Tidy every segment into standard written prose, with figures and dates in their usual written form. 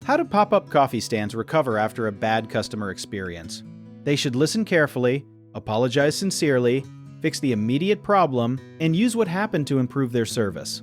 How do pop-up coffee stands recover after a bad customer experience? They should listen carefully, apologize sincerely, fix the immediate problem, and use what happened to improve their service.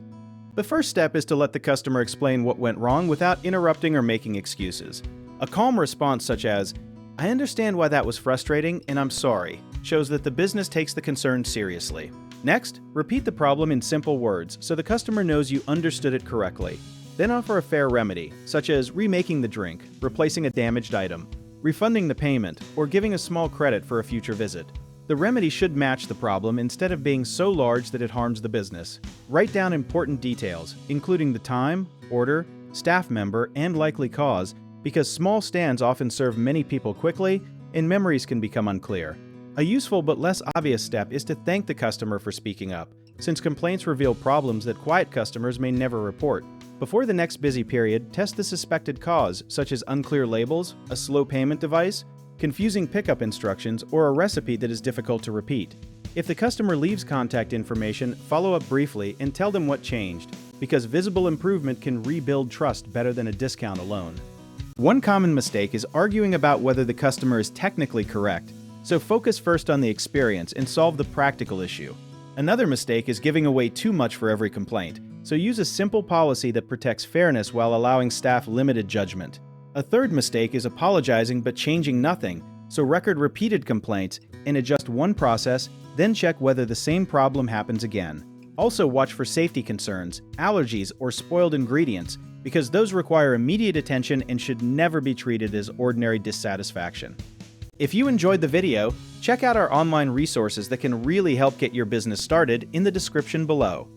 The first step is to let the customer explain what went wrong without interrupting or making excuses. A calm response such as, "I understand why that was frustrating and I'm sorry," shows that the business takes the concern seriously. Next, repeat the problem in simple words so the customer knows you understood it correctly. Then offer a fair remedy, such as remaking the drink, replacing a damaged item, refunding the payment, or giving a small credit for a future visit. The remedy should match the problem instead of being so large that it harms the business. Write down important details, including the time, order, staff member, and likely cause, because small stands often serve many people quickly and memories can become unclear. A useful but less obvious step is to thank the customer for speaking up, since complaints reveal problems that quiet customers may never report. Before the next busy period, test the suspected cause, such as unclear labels, a slow payment device, confusing pickup instructions, or a recipe that is difficult to repeat. If the customer leaves contact information, follow up briefly and tell them what changed, because visible improvement can rebuild trust better than a discount alone. One common mistake is arguing about whether the customer is technically correct, so focus first on the experience and solve the practical issue. Another mistake is giving away too much for every complaint, so use a simple policy that protects fairness while allowing staff limited judgment. A third mistake is apologizing but changing nothing, so record repeated complaints and adjust one process, then check whether the same problem happens again. Also watch for safety concerns, allergies, or spoiled ingredients, because those require immediate attention and should never be treated as ordinary dissatisfaction. If you enjoyed the video, check out our online resources that can really help get your business started in the description below.